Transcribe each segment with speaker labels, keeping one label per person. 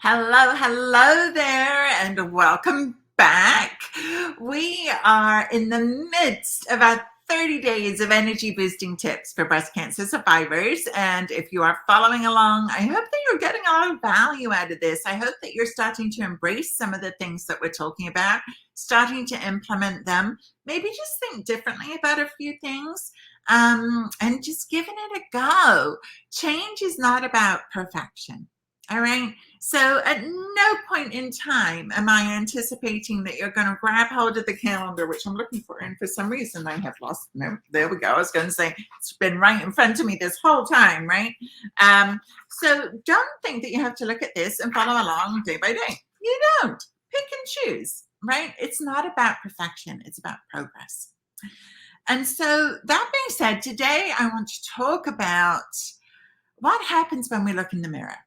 Speaker 1: Hello there, and welcome back. We are in the midst of our 30 days of energy boosting tips for breast cancer survivors. And if you are following along, I hope that you're getting a lot of value out of this. I hope that you're starting to embrace some of the things that we're talking about, starting to implement them, maybe just think differently about a few things, and just giving it a go. Change is not about perfection. All right. So at no point in time am I anticipating that you're going to grab hold of the calendar, which I'm looking for. And for some reason, I have lost. No, there we go. I was going to say it's been right in front of me this whole time, right? So don't think that you have to look at this and follow along day by day. You don't. Pick and choose, right? It's not about perfection. It's about progress. And so that being said, today I want to talk about what happens when we look in the mirror.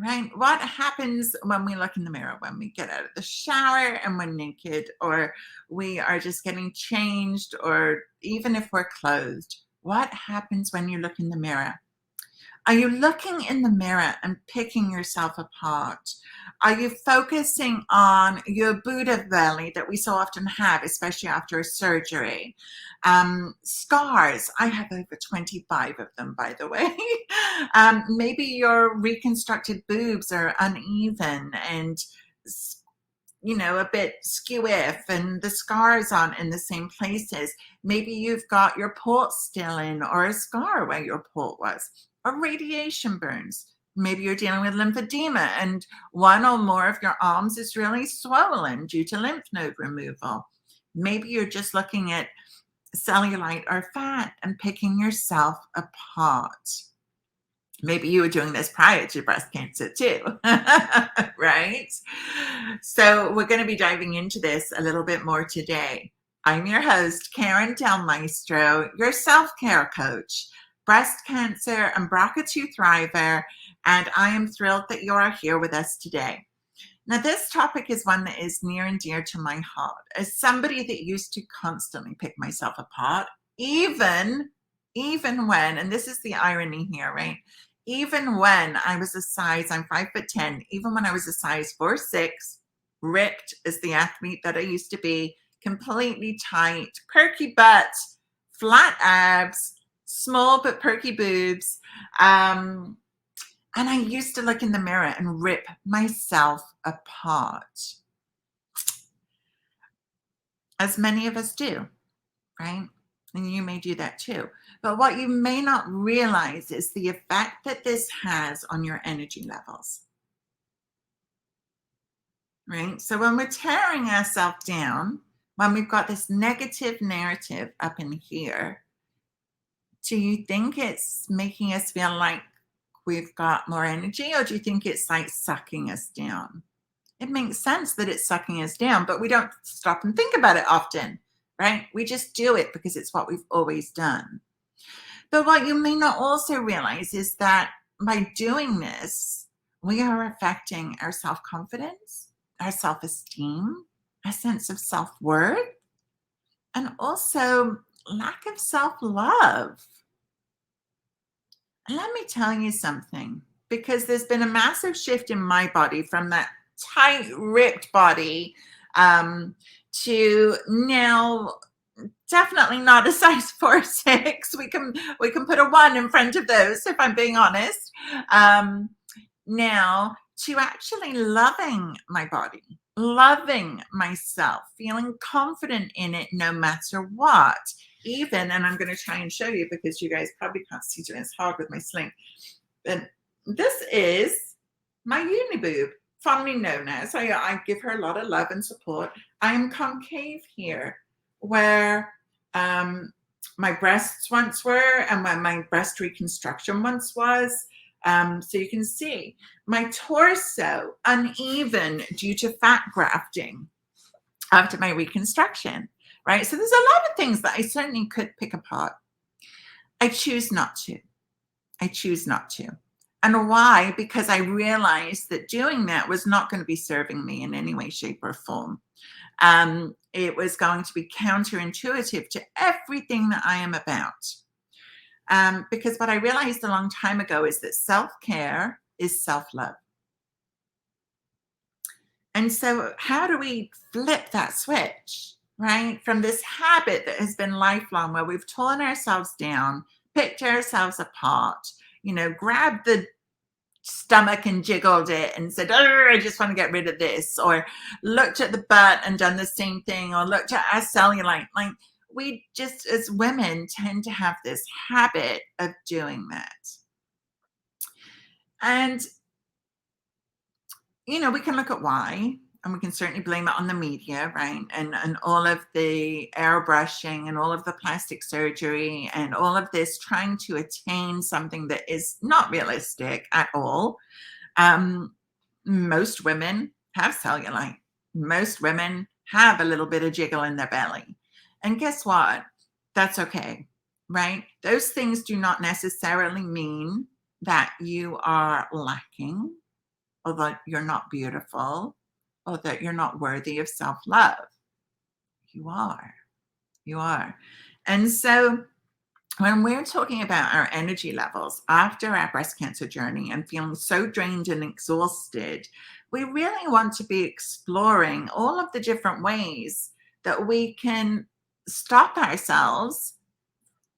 Speaker 1: Right? What happens when we look in the mirror, when we get out of the shower and we're naked, or we are just getting changed, or even if we're clothed? What happens when you look in the mirror? Are you looking in the mirror and picking yourself apart? Are you focusing on your Buddha belly that we so often have, especially after a surgery? Scars. I have over 25 of them, by the way. Maybe your reconstructed boobs are uneven and a bit skew-if, and the scars aren't in the same places. Maybe you've got your port still in, or a scar where your port was, or radiation burns. Maybe you're dealing with lymphedema and one or more of your arms is really swollen due to lymph node removal. Maybe you're just looking at cellulite or fat and picking yourself apart. Maybe you were doing this prior to breast cancer too, right? So we're going to be diving into this a little bit more today. I'm your host, Karen Del Maestro, your self-care coach, breast cancer and BRCA2 thriver, and I am thrilled that you are here with us today. Now, this topic is one that is near and dear to my heart. As somebody that used to constantly pick myself apart, even when, and this is the irony here, right? Even when I was a size, I'm 5'10", even when I was a size 4'6", ripped as the athlete that I used to be, completely tight, perky butt, flat abs, small but perky boobs. And I used to look in the mirror and rip myself apart. As many of us do, right? And you may do that too. But what you may not realize is the effect that this has on your energy levels. Right? So when we're tearing ourselves down, when we've got this negative narrative up in here, do you think it's making us feel like we've got more energy, or do you think it's like sucking us down? It makes sense that it's sucking us down, but we don't stop and think about it often, right? We just do it because it's what we've always done. But what you may not also realize is that by doing this, we are affecting our self-confidence, our self-esteem, our sense of self-worth, and also lack of self-love. And let me tell you something, because there's been a massive shift in my body from that tight, ripped body to now definitely not a size 4'6". We can put a 1 in front of those, if I'm being honest. Now to actually loving my body, loving myself, feeling confident in it no matter what. Even, and I'm going to try and show you because you guys probably can't see it, it's hard with my sling. And this is my uni boob, fondly known as. I give her a lot of love and support. I am concave here, where my breasts once were and where my breast reconstruction once was. So you can see my torso uneven due to fat grafting after my reconstruction, right? So there's a lot of things that I certainly could pick apart. I choose not to. I choose not to. And why? Because I realized that doing that was not going to be serving me in any way, shape, or form. It was going to be counterintuitive to everything that I am about. Because what I realized a long time ago is that self-care is self-love. And so, how do we flip that switch, right? From this habit that has been lifelong, where we've torn ourselves down, picked ourselves apart, grabbed the stomach and jiggled it and said, oh, I just want to get rid of this, or looked at the butt and done the same thing, or looked at our cellulite. Like, we just, as women, tend to have this habit of doing that. And we can look at why, and we can certainly blame it on the media, right? And all of the airbrushing and all of the plastic surgery and all of this trying to attain something that is not realistic at all. Most women have cellulite. Most women have a little bit of jiggle in their belly. And guess what? That's okay, right? Those things do not necessarily mean that you are lacking, or that you're not beautiful, or that you're not worthy of self-love. You are. You are. And so when we're talking about our energy levels after our breast cancer journey and feeling so drained and exhausted, we really want to be exploring all of the different ways that we can stop ourselves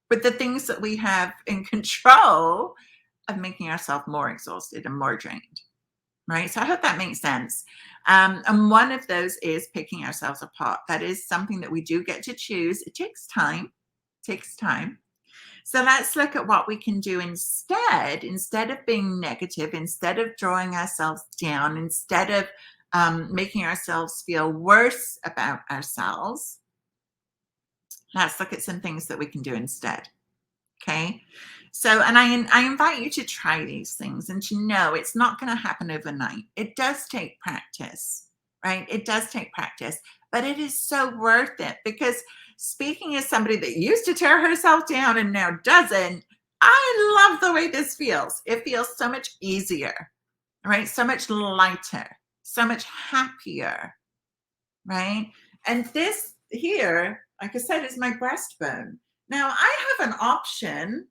Speaker 1: with the things that we have in control of making ourselves more exhausted and more drained. Right. So I hope that makes sense. And one of those is picking ourselves apart. That is something that we do get to choose. It takes time. Takes time. So let's look at what we can do instead of being negative, instead of drawing ourselves down, instead of making ourselves feel worse about ourselves. Let's look at some things that we can do instead. Okay. So, and I invite you to try these things and to know it's not going to happen overnight. It does take practice, right? It does take practice, but it is so worth it, because speaking as somebody that used to tear herself down and now doesn't, I love the way this feels. It feels so much easier, right? So much lighter, so much happier, right? And this here, like I said, is my breastbone. Now I have an option,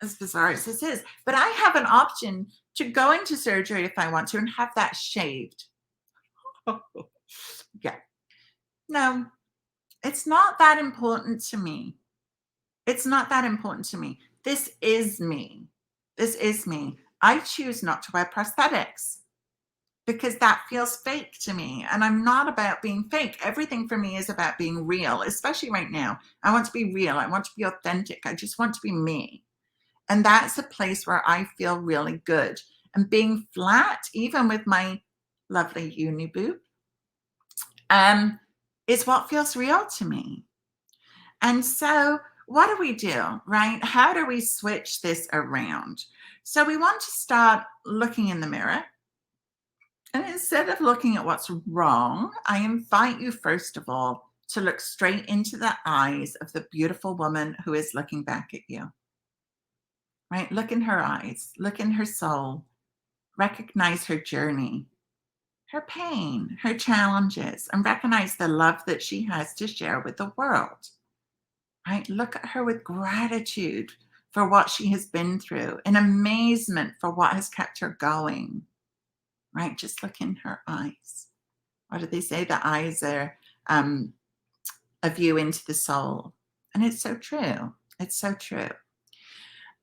Speaker 1: as bizarre as this is, but I have an option to go into surgery if I want to and have that shaved. Yeah. No, it's not that important to me. It's not that important to me. This is me. This is me. I choose not to wear prosthetics because that feels fake to me. And I'm not about being fake. Everything for me is about being real, especially right now. I want to be real. I want to be authentic. I just want to be me. And that's a place where I feel really good. And being flat, even with my lovely uni boob, is what feels real to me. And so, what do we do, right? How do we switch this around? So, we want to start looking in the mirror. And instead of looking at what's wrong, I invite you, first of all, to look straight into the eyes of the beautiful woman who is looking back at you. Right? Look in her eyes, look in her soul, recognize her journey, her pain, her challenges, and recognize the love that she has to share with the world. Right? Look at her with gratitude for what she has been through, and amazement for what has kept her going. Right? Just look in her eyes. What do they say? The eyes are a view into the soul. And it's so true. It's so true.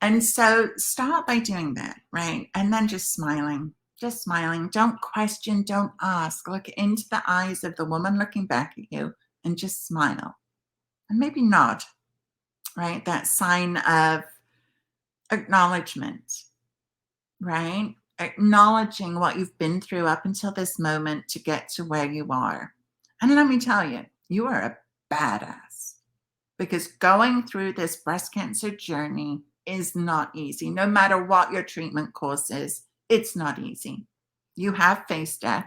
Speaker 1: And so start by doing that, right? And then just smiling. Just smiling. Don't question, don't ask. Look into the eyes of the woman looking back at you and just smile. And maybe nod, right? That sign of acknowledgement, right? Acknowledging what you've been through up until this moment to get to where you are. And let me tell you, you are a badass, because going through this breast cancer journey is not easy. No matter what your treatment course is, it's not easy. You have faced death.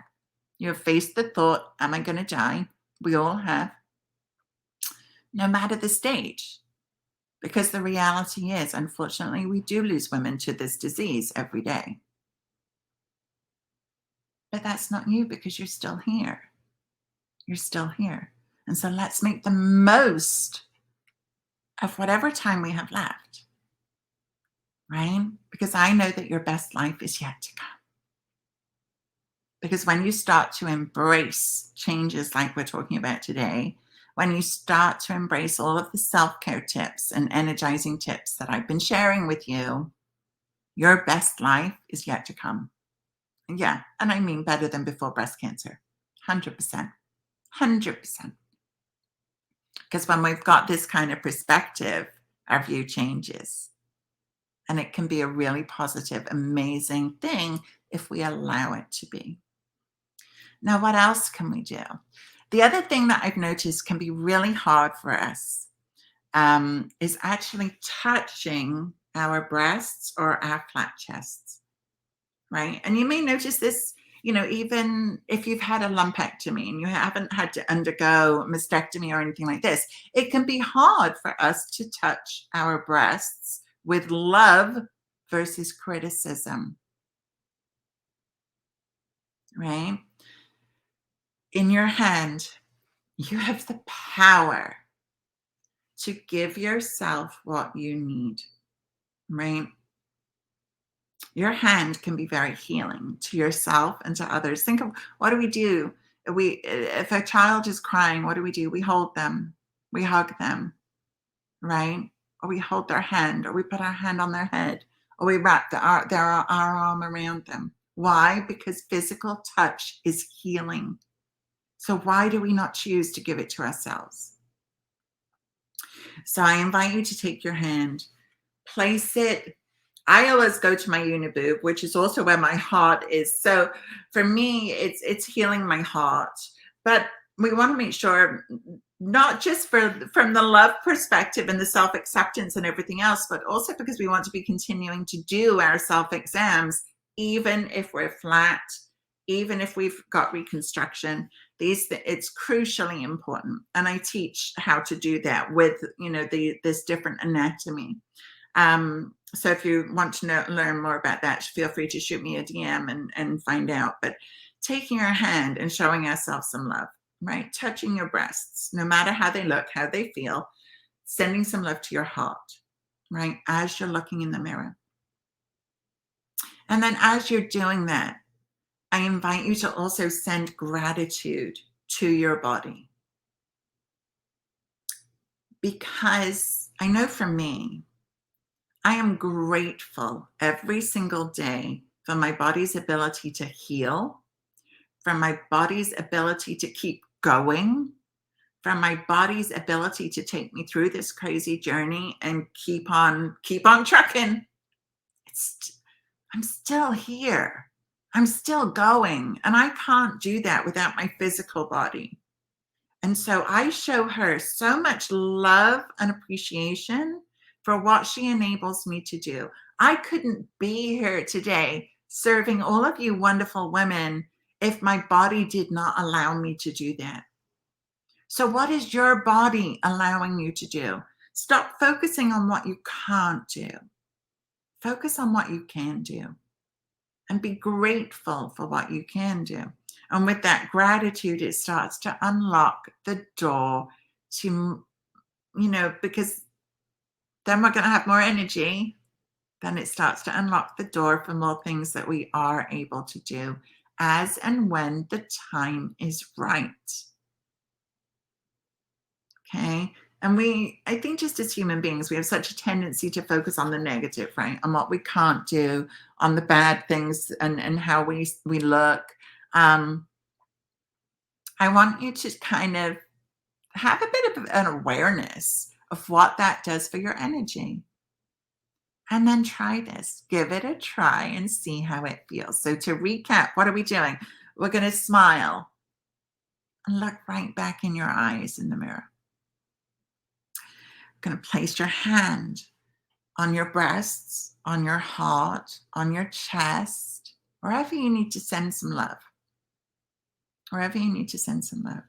Speaker 1: You have faced the thought, am I going to die? We all have. No matter the stage. Because the reality is, unfortunately, we do lose women to this disease every day. But that's not you, because you're still here. You're still here. And so let's make the most of whatever time we have left. Right? Because I know that your best life is yet to come. Because when you start to embrace changes like we're talking about today, when you start to embrace all of the self-care tips and energizing tips that I've been sharing with you, your best life is yet to come. Yeah, and I mean better than before breast cancer. 100%. 100%. Because when we've got this kind of perspective, our view changes. And it can be a really positive, amazing thing if we allow it to be. Now, what else can we do? The other thing that I've noticed can be really hard for us is actually touching our breasts or our flat chests, right? And you may notice this, even if you've had a lumpectomy and you haven't had to undergo mastectomy or anything like this, it can be hard for us to touch our breasts with love versus criticism, right? In your hand, you have the power to give yourself what you need, right? Your hand can be very healing to yourself and to others. Think of what do we do? If a child is crying, what do? We hold them, we hug them, right? Or we hold their hand, or we put our hand on their head, or we wrap our arm around them. Why? Because physical touch is healing. So why do we not choose to give it to ourselves? So I invite you to take your hand, place it. I always go to my uniboob, which is also where my heart is. So for me, it's healing my heart. But we want to make sure, not just from the love perspective and the self-acceptance and everything else, but also because we want to be continuing to do our self-exams, even if we're flat, even if we've got reconstruction. It's crucially important, and I teach how to do that with this different anatomy. So if you want to learn more about that, feel free to shoot me a DM and find out. But taking our hand and showing ourselves some love, right? Touching your breasts, no matter how they look, how they feel, sending some love to your heart, right? As you're looking in the mirror. And then as you're doing that, I invite you to also send gratitude to your body. Because I know for me, I am grateful every single day for my body's ability to heal, for my body's ability to keep going, for my body's ability to take me through this crazy journey and keep on trucking. I'm still here. I'm still going, and I can't do that without my physical body. And so I show her so much love and appreciation for what she enables me to do. I couldn't be here today serving all of you wonderful women if my body did not allow me to do that. So what is your body allowing you to do? Stop focusing on what you can't do. Focus on what you can do, and be grateful for what you can do. And with that gratitude, it starts to unlock the door to, because then we're going to have more energy. Then it starts to unlock the door for more things that we are able to do as and when the time is right. Okay. And I think just as human beings, we have such a tendency to focus on the negative, right? On what we can't do, on the bad things and how we look. I want you to kind of have a bit of an awareness of what that does for your energy. And then try this. Give it a try and see how it feels. So to recap, what are we doing? We're going to smile and look right back in your eyes in the mirror. Going to place your hand on your breasts, on your heart, on your chest, wherever you need to send some love. Wherever you need to send some love.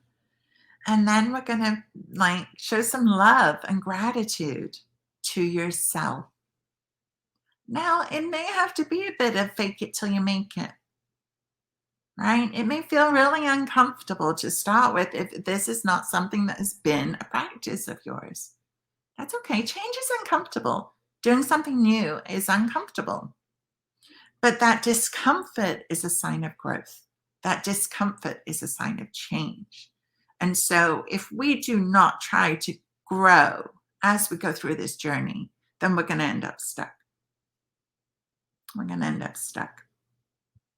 Speaker 1: And then we're going to show some love and gratitude to yourself. Now, it may have to be a bit of fake it till you make it. Right? It may feel really uncomfortable to start with if this is not something that has been a practice of yours. That's okay. Change is uncomfortable. Doing something new is uncomfortable. But that discomfort is a sign of growth. That discomfort is a sign of change. And so if we do not try to grow as we go through this journey, then we're going to end up stuck. We're going to end up stuck,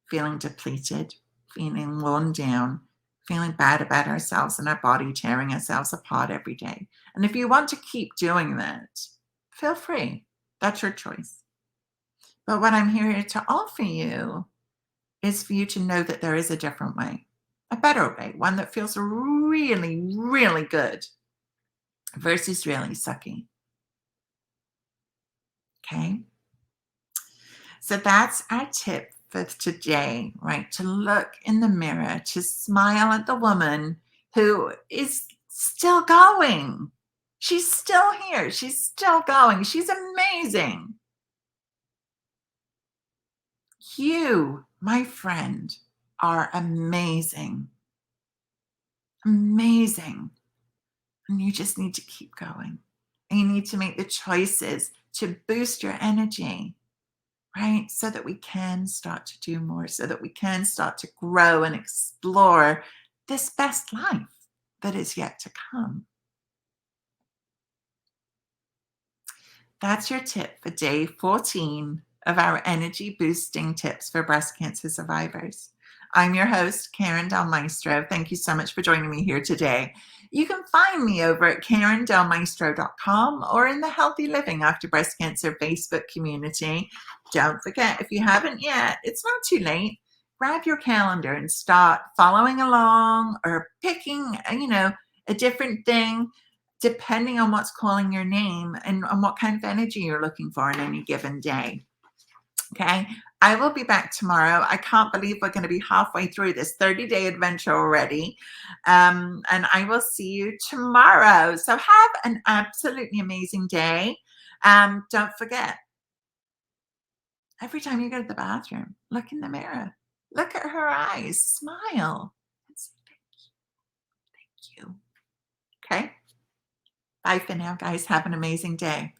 Speaker 1: feeling depleted, feeling worn down, feeling bad about ourselves and our body, tearing ourselves apart every day. And if you want to keep doing that, feel free. That's your choice. But what I'm here to offer you is for you to know that there is a different way, a better way, one that feels really, really good versus really sucky. Okay. So that's our tip for today, right? To look in the mirror, to smile at the woman who is still going. She's still here. She's still going. She's amazing. You, my friend, are amazing. Amazing. And you just need to keep going. And you need to make the choices to boost your energy, right? So that we can start to do more, so that we can start to grow and explore this best life that is yet to come. That's your tip for day 14 of our energy boosting tips for breast cancer survivors. I'm your host, Karen Del Maestro. Thank you so much for joining me here today. You can find me over at karendelmaestro.com or in the Healthy Living After Breast Cancer Facebook community. Don't forget, if you haven't yet, it's not too late. Grab your calendar and start following along or picking, a different thing depending on what's calling your name and on what kind of energy you're looking for in any given day. Okay. I will be back tomorrow. I can't believe we're going to be halfway through this 30-day adventure already. And I will see you tomorrow. So have an absolutely amazing day. Don't forget, every time you go to the bathroom, look in the mirror, look at her eyes, smile, and say thank you. Okay. Bye for now, guys. Have an amazing day.